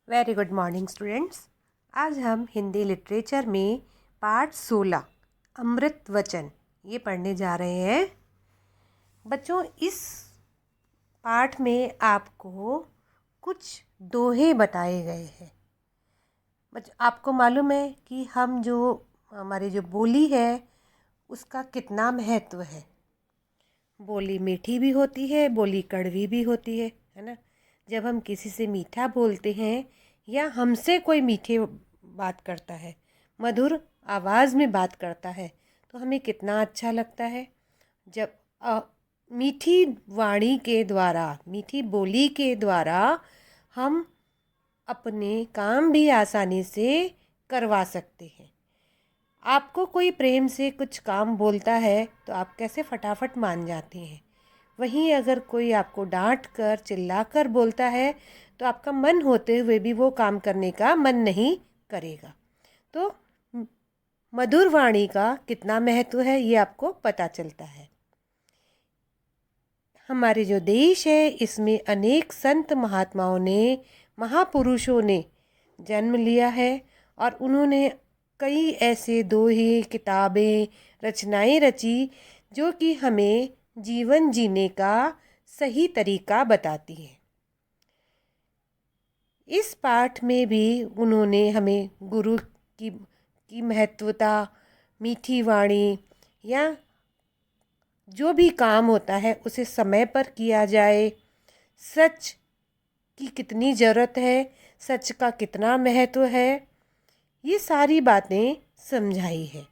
Very good morning students. आज हम Hindi literature में पाठ 16 अमृत वचन ये पढ़ने जा रहे हैं। बच्चों, इस पाठ में आपको कुछ दोहे बताए गए हैं। बच्चों, आपको मालूम है कि हमारी जो बोली है उसका कितना महत्व है। बोली मीठी भी होती है, बोली कड़वी भी होती है ना। जब हम किसी से मीठा बोलते हैं या हमसे कोई मीठे बात करता है, मधुर आवाज़ में बात करता है, तो हमें कितना अच्छा लगता है। जब मीठी वाणी के द्वारा, मीठी बोली के द्वारा हम अपने काम भी आसानी से करवा सकते हैं। आपको कोई प्रेम से कुछ काम बोलता है तो आप कैसे फटाफट मान जाते हैं। वहीं अगर कोई आपको डांट कर चिल्ला कर बोलता है तो आपका मन होते हुए भी वो काम करने का मन नहीं करेगा। तो मधुर वाणी का कितना महत्व है ये आपको पता चलता है। हमारे जो देश है इसमें अनेक संत महात्माओं ने, महापुरुषों ने जन्म लिया है और उन्होंने कई ऐसे दोहे, किताबें, रचनाएं रची जो कि हमें जीवन जीने का सही तरीका बताती है। इस पाठ में भी उन्होंने हमें गुरु की महत्वता, मीठी वाणी या जो भी काम होता है उसे समय पर किया जाए, सच की कितनी ज़रूरत है, सच का कितना महत्व है, ये सारी बातें समझाई है।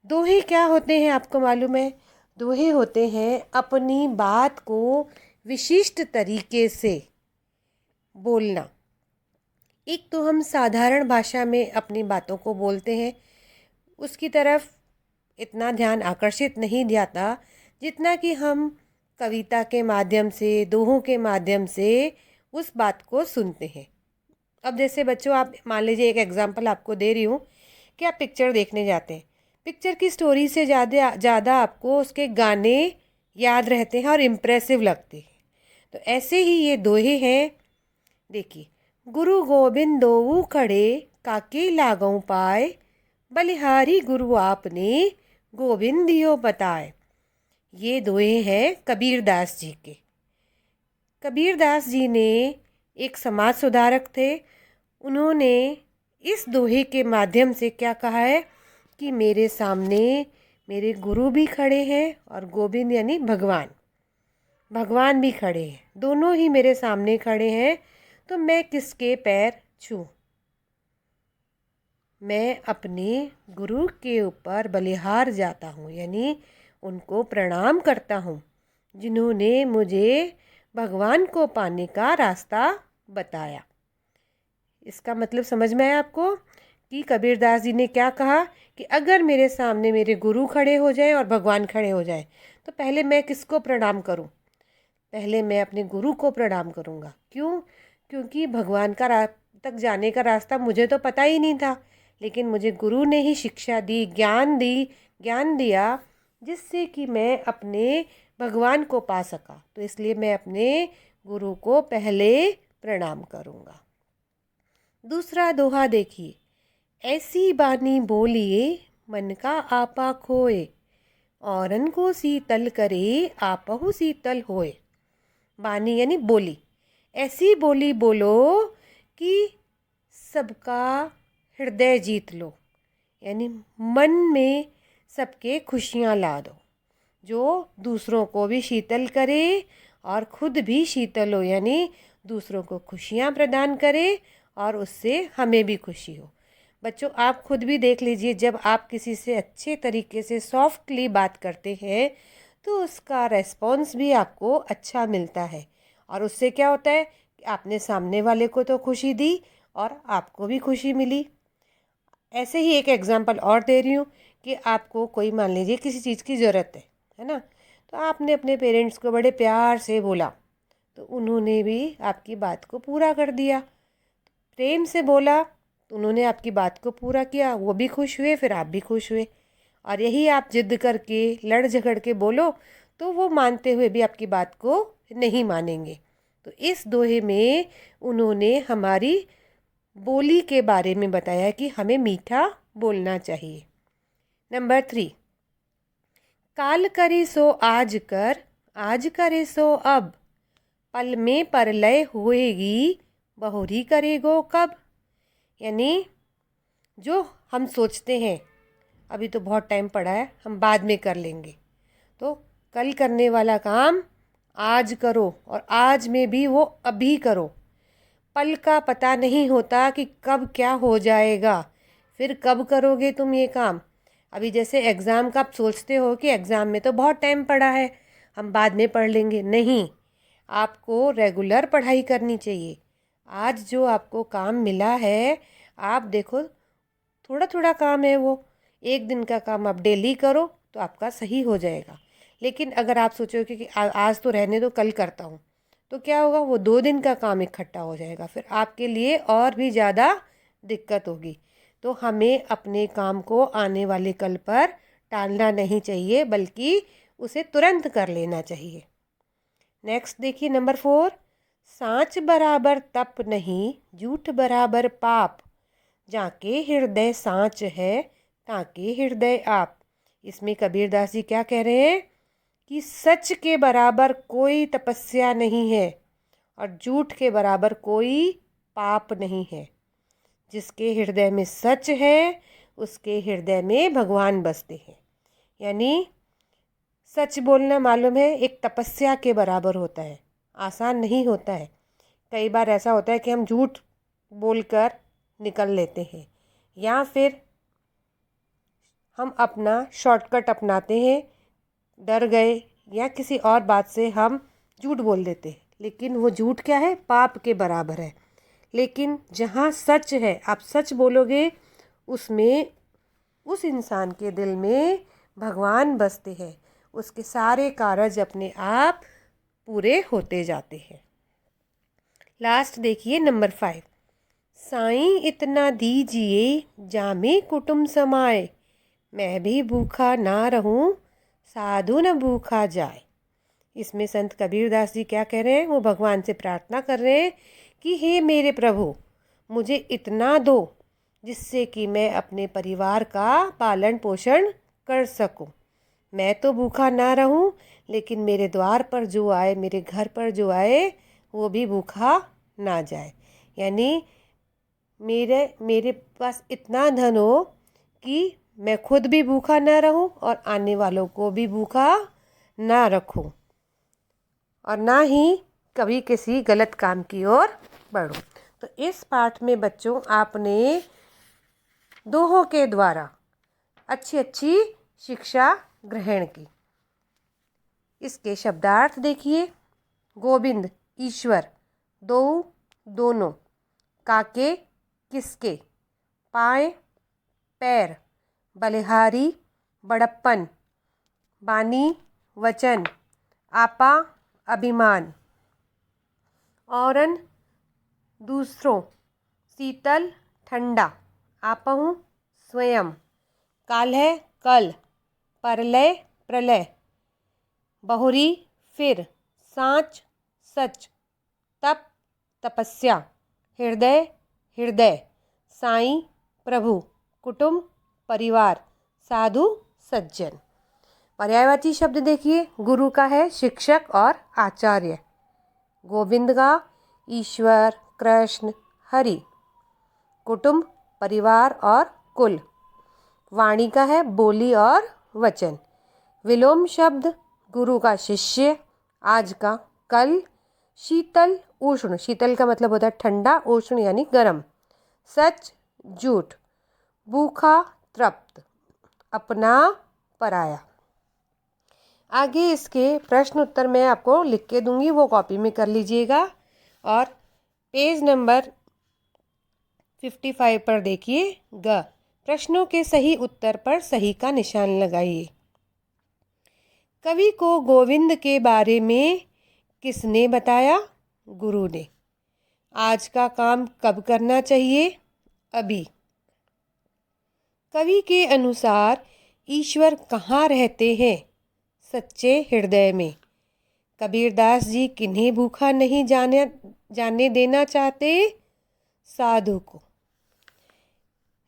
दोहे क्या होते हैं आपको मालूम है? दोहे होते हैं अपनी बात को विशिष्ट तरीके से बोलना। एक तो हम साधारण भाषा में अपनी बातों को बोलते हैं, उसकी तरफ इतना ध्यान आकर्षित नहीं जाता जितना कि हम कविता के माध्यम से, दोहों के माध्यम से उस बात को सुनते हैं। अब जैसे बच्चों, आप मान लीजिए, एक एग्जांपल आपको दे रही हूँ कि आप पिक्चर देखने जाते हैं। पिक्चर की स्टोरी से ज़्यादा आपको उसके गाने याद रहते हैं और इम्प्रेसिव लगते हैं। तो ऐसे ही ये दोहे हैं। देखिए, गुरु गोबिंद दोऊ खड़े, काके लागों पाए, बलिहारी गुरु आपने, गोविंद दियो बताए। ये दोहे हैं कबीरदास जी के। कबीरदास जी ने एक समाज सुधारक थे। उन्होंने इस दोहे के माध्यम से क्या कहा है कि मेरे सामने मेरे गुरु भी खड़े हैं और गोविंद यानी भगवान भी खड़े हैं, दोनों ही मेरे सामने खड़े हैं। तो मैं किसके पैर छूं? मैं अपने गुरु के ऊपर बलिहार जाता हूँ, यानी उनको प्रणाम करता हूँ जिन्होंने मुझे भगवान को पाने का रास्ता बताया। इसका मतलब समझ में आया आपको कि कबीरदास जी ने क्या कहा कि अगर मेरे सामने मेरे गुरु खड़े हो जाएं और भगवान खड़े हो जाएं तो पहले मैं किसको प्रणाम करूं? पहले मैं अपने गुरु को प्रणाम करूंगा। क्यों? क्योंकि भगवान तक जाने का रास्ता मुझे तो पता ही नहीं था, लेकिन मुझे गुरु ने ही शिक्षा दी, ज्ञान दिया, जिससे कि मैं अपने भगवान को पा सका। तो इसलिए मैं अपने गुरु को पहले प्रणाम करूंगा। दूसरा दोहा देखिए, ऐसी बानी बोलिए मन का आपा खोए, औरन को शीतल करे आपहु शीतल होए। बानी यानी बोली। ऐसी बोली बोलो कि सबका हृदय जीत लो, यानी मन में सबके खुशियाँ ला दो, जो दूसरों को भी शीतल करे और खुद भी शीतल हो, यानी दूसरों को खुशियाँ प्रदान करे और उससे हमें भी खुशी हो। बच्चों, आप खुद भी देख लीजिए, जब आप किसी से अच्छे तरीके से सॉफ्टली बात करते हैं तो उसका रेस्पॉन्स भी आपको अच्छा मिलता है और उससे क्या होता है कि आपने सामने वाले को तो खुशी दी और आपको भी खुशी मिली। ऐसे ही एक एग्जांपल और दे रही हूँ कि आपको कोई, मान लीजिए, किसी चीज़ की ज़रूरत है ना, तो आपने अपने पेरेंट्स को बड़े प्यार से बोला तो उन्होंने भी आपकी बात को पूरा कर दिया। प्रेम से बोला तो उन्होंने आपकी बात को पूरा किया, वो भी खुश हुए, फिर आप भी खुश हुए। और यही आप जिद करके, लड़ झगड़ के बोलो तो वो मानते हुए भी आपकी बात को नहीं मानेंगे। तो इस दोहे में उन्होंने हमारी बोली के बारे में बताया कि हमें मीठा बोलना चाहिए। नंबर 3, काल करे सो आज कर, आज करे सो अब, पल में परलय होएगी, बहुरी करेगो कब। यानी जो हम सोचते हैं अभी तो बहुत टाइम पड़ा है, हम बाद में कर लेंगे, तो कल करने वाला काम आज करो, और आज में भी वो अभी करो। पल का पता नहीं होता कि कब क्या हो जाएगा, फिर कब करोगे तुम ये काम। अभी जैसे एग्ज़ाम का आप सोचते हो कि एग्ज़ाम में तो बहुत टाइम पड़ा है, हम बाद में पढ़ लेंगे, नहीं, आपको रेगुलर पढ़ाई करनी चाहिए। आज जो आपको काम मिला है, आप देखो थोड़ा थोड़ा काम है वो, एक दिन का काम आप डेली करो तो आपका सही हो जाएगा। लेकिन अगर आप सोचोगे कि आज तो रहने दो कल करता हूँ, तो क्या होगा, वो 2 दिन का काम इकट्ठा हो जाएगा, फिर आपके लिए और भी ज़्यादा दिक्कत होगी। तो हमें अपने काम को आने वाले कल पर टालना नहीं चाहिए, बल्कि उसे तुरंत कर लेना चाहिए। नेक्स्ट देखिए नंबर 4, सांच बराबर तप नहीं, झूठ बराबर पाप, जाके हृदय सांच है, ताके हृदय आप। इसमें कबीरदास जी क्या कह रहे हैं कि सच के बराबर कोई तपस्या नहीं है और झूठ के बराबर कोई पाप नहीं है। जिसके हृदय में सच है उसके हृदय में भगवान बसते हैं। यानी सच बोलना मालूम है एक तपस्या के बराबर होता है, आसान नहीं होता है। कई बार ऐसा होता है कि हम झूठ बोलकर निकल लेते हैं, या फिर हम अपना शॉर्टकट अपनाते हैं, डर गए या किसी और बात से हम झूठ बोल देते हैं, लेकिन वो झूठ क्या है, पाप के बराबर है। लेकिन जहाँ सच है, आप सच बोलोगे, उसमें उस इंसान के दिल में भगवान बसते हैं, उसके सारे कार्य अपने आप पूरे होते जाते हैं। लास्ट देखिए नंबर 5, साईं इतना दीजिए जामे कुटुम समाए, मैं भी भूखा ना रहूं साधु न भूखा जाए। इसमें संत कबीरदास जी क्या कह रहे हैं, वो भगवान से प्रार्थना कर रहे हैं कि हे मेरे प्रभु, मुझे इतना दो जिससे कि मैं अपने परिवार का पालन पोषण कर सकूं। मैं तो भूखा ना रहूं, लेकिन मेरे द्वार पर जो आए, मेरे घर पर जो आए, वो भी भूखा ना जाए। यानी मेरे पास इतना धन हो कि मैं खुद भी भूखा ना रहूं और आने वालों को भी भूखा ना रखूं, और ना ही कभी किसी गलत काम की ओर बढ़ूं। तो इस पाठ में बच्चों आपने दोहों के द्वारा अच्छी अच्छी शिक्षा ग्रहण की। इसके शब्दार्थ देखिए, गोविंद ईश्वर, दो दोनों, काके किसके, पाए पैर, बलिहारी बड़प्पन, बानी वचन, आपा अभिमान, औरन दूसरों, शीतल ठंडा, आपहु स्वयं, काल्ह कल, परलय प्रलय, बहुरी फिर, सांच सच, तप तपस्या, हृदय हृदय, साईं प्रभु, कुटुंब परिवार, साधु सज्जन। पर्यायवाची शब्द देखिए, गुरु का है शिक्षक और आचार्य, गोविंद का ईश्वर कृष्ण हरि, कुटुंब परिवार और कुल, वाणी का है बोली और वचन, विलोम शब्द गुरु का शिष्य, आज का कल, शीतल उष्ण, शीतल का मतलब होता है ठंडा, उष्ण यानी गर्म, सच झूठ, भूखा तृप्त, अपना पराया। आगे इसके प्रश्न उत्तर मैं आपको लिख के दूंगी, वो कॉपी में कर लीजिएगा। और पेज नंबर 55 पर देखिए, ग प्रश्नों के सही उत्तर पर सही का निशान लगाइए। कवि को गोविंद के बारे में किसने बताया? गुरु ने। आज का काम कब करना चाहिए? अभी। कवि के अनुसार ईश्वर कहाँ रहते हैं? सच्चे हृदय में। कबीरदास जी किन्हें भूखा नहीं जाने देना चाहते? साधु को।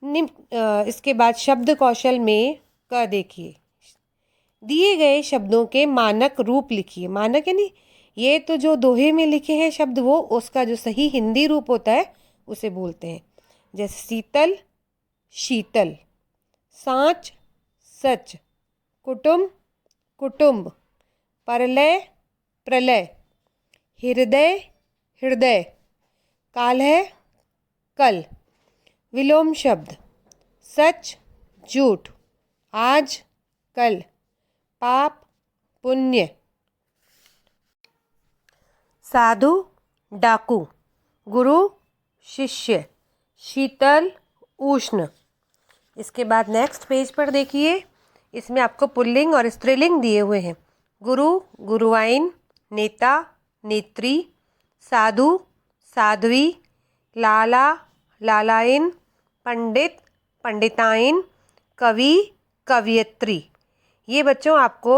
इसके बाद शब्द कौशल में क देखिए, दिए गए शब्दों के मानक रूप लिखिए। मानक यानी ये तो जो दोहे में लिखे हैं शब्द, वो उसका जो सही हिंदी रूप होता है उसे बोलते हैं। जैसे शीतल, शीतल, सांच, सच, कुटुंब, कुटुंब, प्रलय, प्रलय, हृदय, हृदय, काल्ह, कल। विलोम शब्द, सच, झूठ, आज, कल, पाप, पुण्य। साधु, डाकू, गुरु, शिष्य, शीतल, उष्ण। इसके बाद नेक्स्ट पेज पर देखिए, इसमें आपको पुल्लिंग और स्त्रीलिंग दिए हुए हैं। गुरु, गुरुआइन, नेता, नेत्री, साधु, साध्वी, लाला, लालाइन, पंडित, पंडिताइन, कवि, कवियत्री। ये बच्चों आपको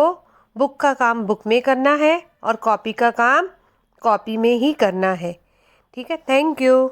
बुक का काम बुक में करना है और कॉपी का काम कॉपी में ही करना है। ठीक है, थैंक यू।